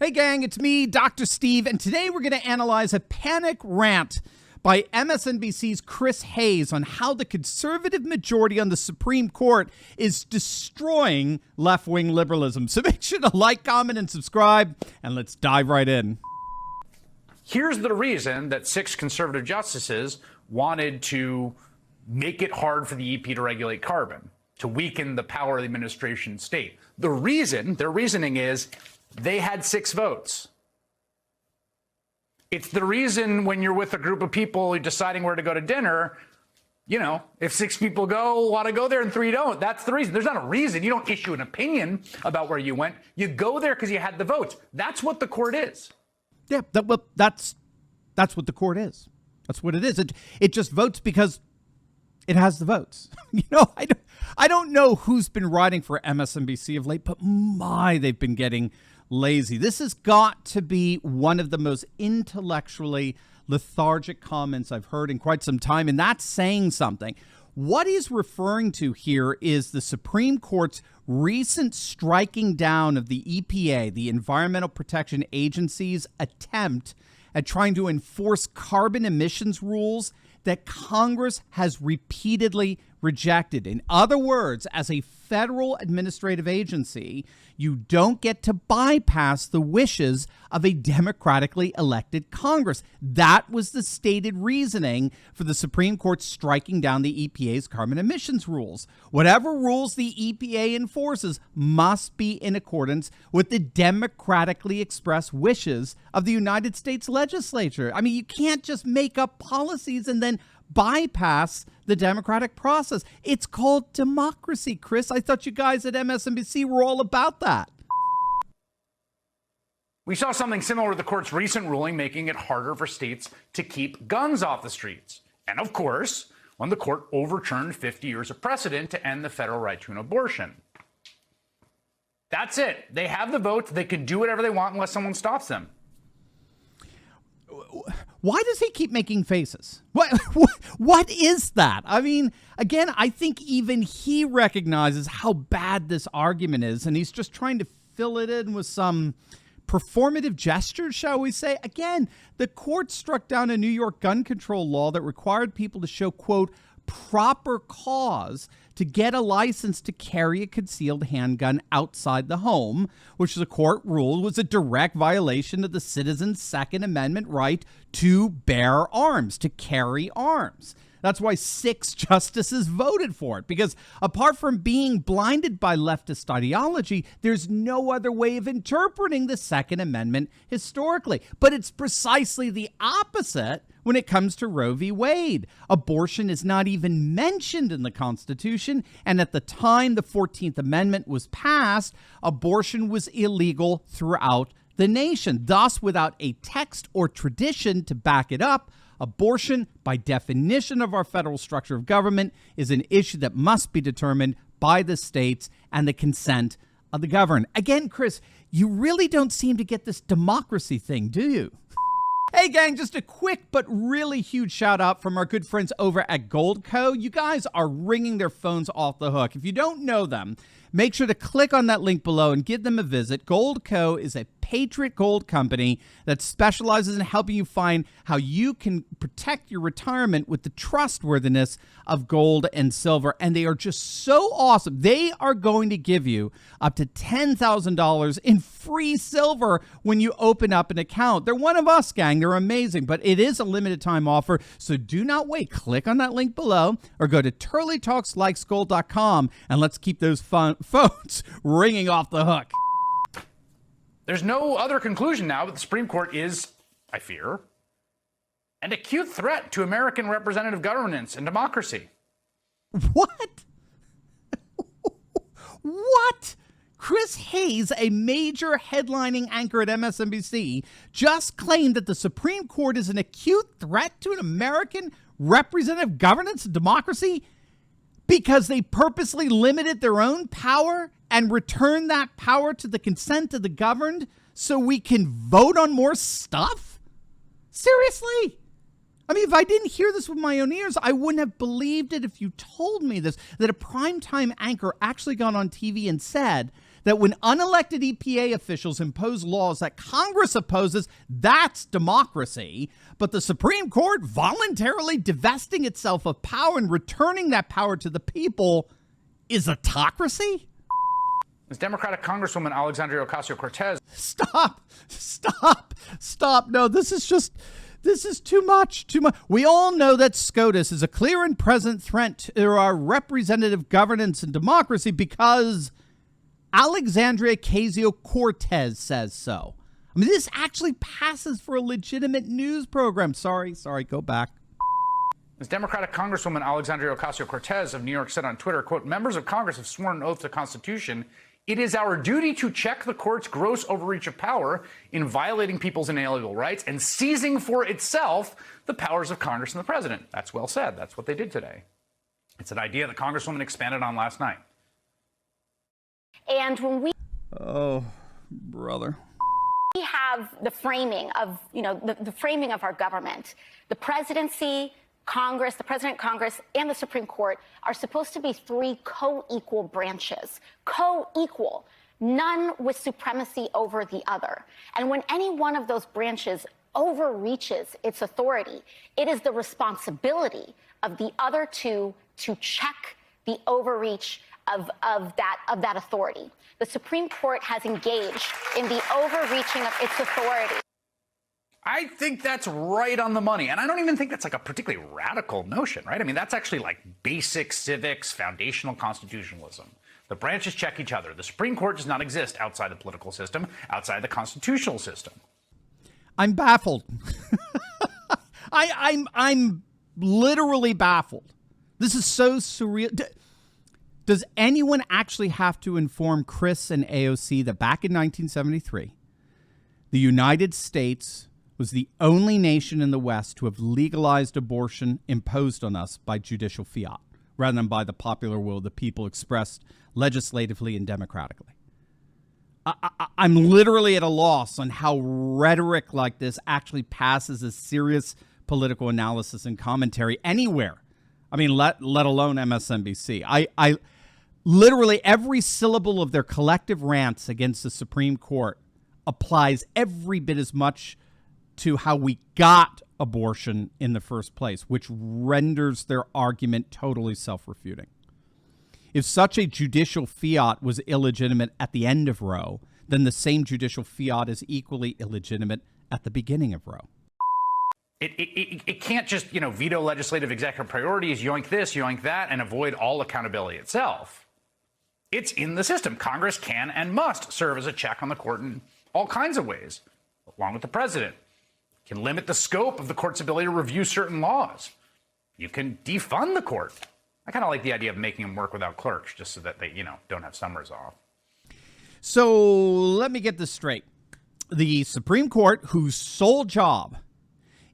Hey gang, it's me, Dr. Steve, and today we're going to analyze a panic rant by MSNBC's Chris Hayes on how the conservative majority on the Supreme Court is destroying left-wing liberalism. So make sure to like, comment, and subscribe, and let's dive right in. Here's the reason that 6 conservative justices wanted to make it hard for the EP to regulate carbon, to weaken the power of the administration state. Their reasoning is they had 6 votes. It's the reason when you're with a group of people deciding where to go to dinner, you know, if 6 people want to go there and 3 don't, that's the reason. There's not a reason. You don't issue an opinion about where you went. You go there because you had the votes. That's what the court is. Yeah, that's what the court is. That's what it is. It just votes because it has the votes. You know, I don't know who's been writing for MSNBC of late, but they've been getting lazy. This has got to be one of the most intellectually lethargic comments I've heard in quite some time, and that's saying something. What he's referring to here is the Supreme Court's recent striking down of the EPA, the Environmental Protection Agency's attempt at trying to enforce carbon emissions rules that Congress has repeatedly rejected. In other words, as a federal administrative agency, you don't get to bypass the wishes of a democratically elected Congress. That was the stated reasoning for the Supreme Court striking down the EPA's carbon emissions rules. Whatever rules the EPA enforces must be in accordance with the democratically expressed wishes of the United States legislature. I mean, you can't just make up policies and then bypass the democratic process. It's called democracy, Chris. I thought you guys at MSNBC were all about that. We saw something similar with the court's recent ruling making it harder for states to keep guns off the streets. And of course, when the court overturned 50 years of precedent to end the federal right to an abortion. That's it. They have the vote. They can do whatever they want unless someone stops them. Why does he keep making faces? What is that? I mean, again, I think even he recognizes how bad this argument is, and he's just trying to fill it in with some performative gestures, shall we say. Again, the court struck down a New York gun control law that required people to show, quote, proper cause to get a license to carry a concealed handgun outside the home, which the court ruled was a direct violation of the citizen's Second Amendment right to bear arms, to carry arms. That's why 6 justices voted for it, because apart from being blinded by leftist ideology, there's no other way of interpreting the Second Amendment historically. But it's precisely the opposite when it comes to Roe v. Wade. Abortion is not even mentioned in the Constitution, and at the time the 14th Amendment was passed, abortion was illegal throughout the nation. Thus, without a text or tradition to back it up, abortion, by definition of our federal structure of government, is an issue that must be determined by the states and the consent of the governed. Again, Chris, you really don't seem to get this democracy thing, do you? Hey gang, just a quick but really huge shout out from our good friends over at Goldco. You guys are ringing their phones off the hook. If you don't know them, make sure to click on that link below and give them a visit. Goldco is a Patriot gold company that specializes in helping you find how you can protect your retirement with the trustworthiness of gold and silver. And they are just so awesome. They are going to give you up to $10,000 in free silver when you open up an account. They're one of us, gang. They're amazing, but it is a limited time offer. So do not wait. Click on that link below or go to turleytalkslikesgold.com and let's keep those phones ringing off the hook. There's no other conclusion now, but the Supreme Court is, I fear, an acute threat to American representative governance and democracy. What? What? Chris Hayes, a major headlining anchor at MSNBC, just claimed that the Supreme Court is an acute threat to an American representative governance and democracy because they purposely limited their own power and return that power to the consent of the governed so we can vote on more stuff? Seriously? I mean, if I didn't hear this with my own ears, I wouldn't have believed it if you told me this, that a primetime anchor actually got on TV and said that when unelected EPA officials impose laws that Congress opposes, that's democracy. But the Supreme Court voluntarily divesting itself of power and returning that power to the people is autocracy? As Democratic Congresswoman Alexandria Ocasio-Cortez. Stop. No, this is too much. We all know that SCOTUS is a clear and present threat to our representative governance and democracy because Alexandria Ocasio-Cortez says so. I mean, this actually passes for a legitimate news program. Sorry, go back. As Democratic Congresswoman Alexandria Ocasio-Cortez of New York said on Twitter, quote, members of Congress have sworn an oath to the Constitution. It is our duty to check the court's gross overreach of power in violating people's inalienable rights and seizing for itself the powers of Congress and the president. That's well said. That's what they did today. It's an idea the Congresswoman expanded on last night. And when we brother. We have the framing of, the framing of our government, the presidency, Congress, the president, Congress, and the Supreme Court are supposed to be three co-equal branches. Co-equal, none with supremacy over the other. And when any one of those branches overreaches its authority, it is the responsibility of the other two to check the overreach of that authority. The Supreme Court has engaged in the overreaching of its authority. I think that's right on the money. And I don't even think that's like a particularly radical notion, right? I mean, that's actually like basic civics, foundational constitutionalism. The branches check each other. The Supreme Court does not exist outside the political system, outside the constitutional system. I'm baffled. I'm literally baffled. This is so surreal. Does anyone actually have to inform Chris and AOC that back in 1973, the United States was the only nation in the West to have legalized abortion imposed on us by judicial fiat, rather than by the popular will of the people expressed legislatively and democratically? I'm literally at a loss on how rhetoric like this actually passes as serious political analysis and commentary anywhere. I mean, let alone MSNBC. I literally every syllable of their collective rants against the Supreme Court applies every bit as much to how we got abortion in the first place, which renders their argument totally self-refuting. If such a judicial fiat was illegitimate at the end of Roe, then the same judicial fiat is equally illegitimate at the beginning of Roe. It can't just, veto legislative executive priorities, yoink this, yoink that, and avoid all accountability itself. It's in the system. Congress can and must serve as a check on the court in all kinds of ways, along with the president. Can limit the scope of the court's ability to review certain laws. You can defund the court. I kind of like the idea of making them work without clerks just so that they, don't have summers off. So let me get this straight. The Supreme Court, whose sole job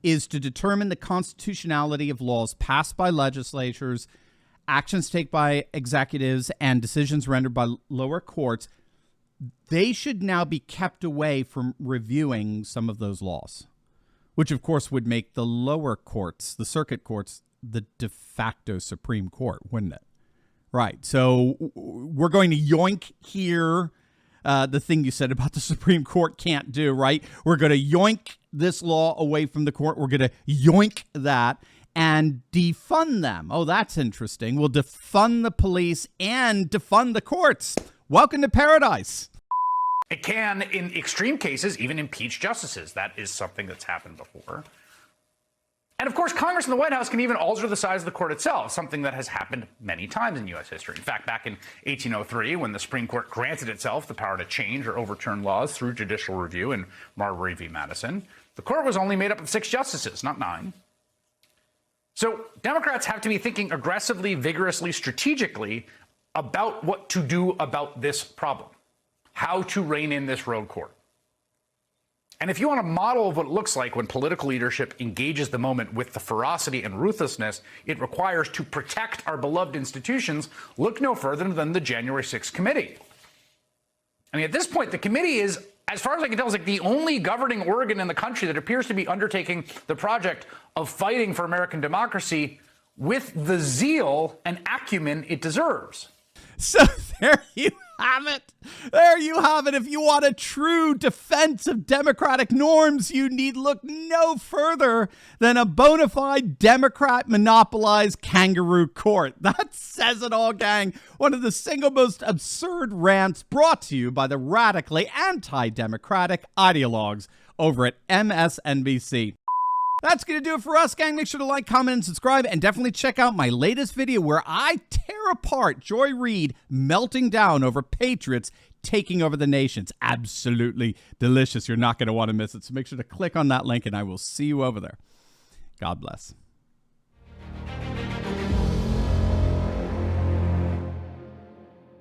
is to determine the constitutionality of laws passed by legislatures, actions taken by executives, and decisions rendered by lower courts, they should now be kept away from reviewing some of those laws, which, of course, would make the lower courts, the circuit courts, the de facto Supreme Court, wouldn't it? Right. So we're going to yoink here the thing you said about the Supreme Court can't do, right? We're going to yoink this law away from the court. We're going to yoink that and defund them. Oh, that's interesting. We'll defund the police and defund the courts. Welcome to paradise. It can, in extreme cases, even impeach justices. That is something that's happened before. And of course, Congress and the White House can even alter the size of the court itself, something that has happened many times in U.S. history. In fact, back in 1803, when the Supreme Court granted itself the power to change or overturn laws through judicial review in Marbury v. Madison, the court was only made up of 6 justices, not 9. So Democrats have to be thinking aggressively, vigorously, strategically about what to do about this problem, how to rein in this rogue court. And if you want a model of what it looks like when political leadership engages the moment with the ferocity and ruthlessness it requires to protect our beloved institutions, look no further than the January 6th committee. I mean, at this point, the committee is, as far as I can tell, is like the only governing organ in the country that appears to be undertaking the project of fighting for American democracy with the zeal and acumen it deserves. So there you have it. There you have it. If you want a true defense of democratic norms, you need look no further than a bona fide Democrat monopolized kangaroo court. That says it all, gang. One of the single most absurd rants brought to you by the radically anti-democratic ideologues over at MSNBC. That's going to do it for us, gang. Make sure to like, comment, and subscribe, and definitely check out my latest video where I tear apart Joy Reid melting down over Patriots taking over the nation. It's absolutely delicious. You're not going to want to miss it. So make sure to click on that link, and I will see you over there. God bless.